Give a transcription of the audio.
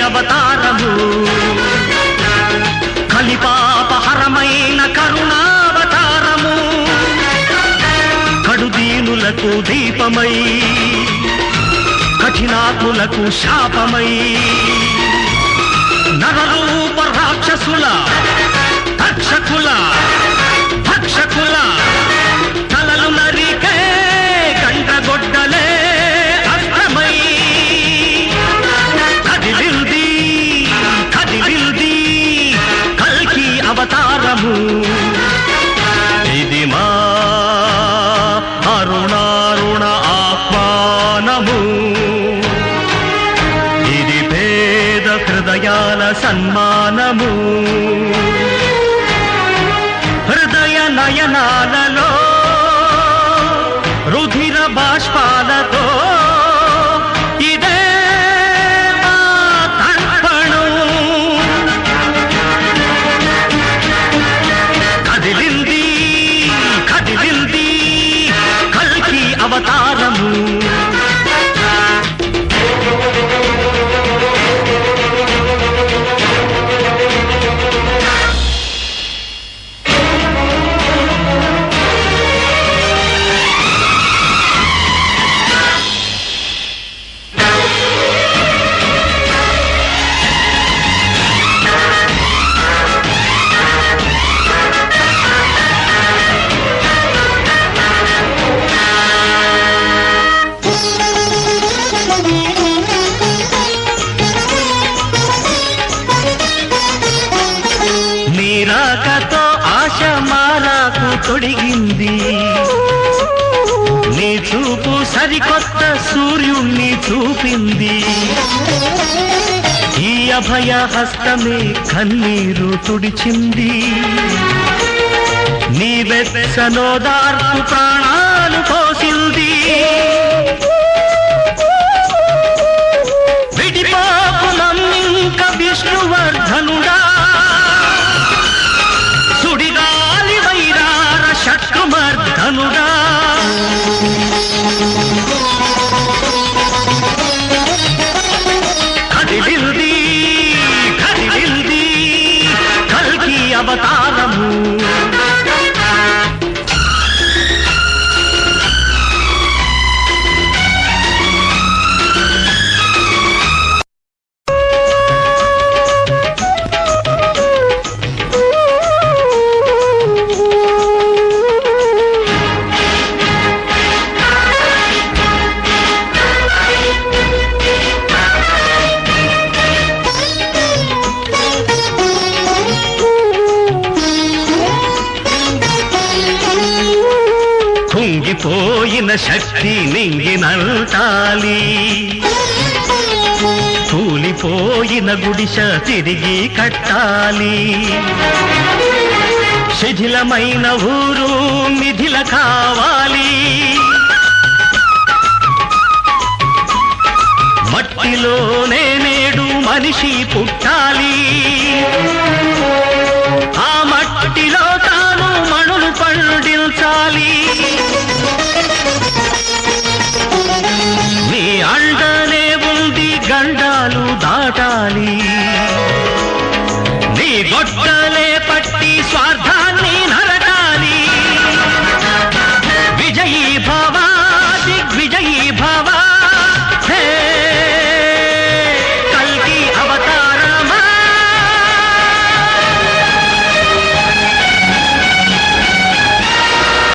అవతారము కలిపాపహరమైన కరుణావతారము కడుదీనులకు దీపమై కఠినాత్ములకు శాపమై నరరూప రాక్షసుల తక్షకుల భక్షకుల తలలు నరికే గంటగొడ్డలే అర్థమై కదిలింది కదిలింది కల్కి అవతారము ఇది మా అరుణారుణ ఆహ్వానము ఇది పేద హృదయాల సన్మానము హృదయ నయనాలలో రుధిర బాష్పాలతో ఇదే మా తర్పణం కదిలింది కదిలింది కల్కి అవతారము నీరాకతో ఆశమాలకు తొడిగింది నీ చూపు సరికొత్త సూర్యుణ్ణి చూపింది ఈ అభయ హస్తమే కన్నీరు తుడిచింది నీ వెచ్చనోదార్పు ప్రాణాలు పోసింది విడిపాపు నమ్మింక విష్ణువర్ధనుడా సుడిగాలి వైరార శత్రుమర్ధనుడా కదిలింది కదిలింది కల్కి అవతారము కుంగిపోయిన శక్తి నింగినంటాలి కూలిపోయిన గుడిస తిరిగి కట్టాలి శిథిలమైన ఊరు మిథిల కావాలి మట్టిలోనే నేడు మనిషి పుట్టాలి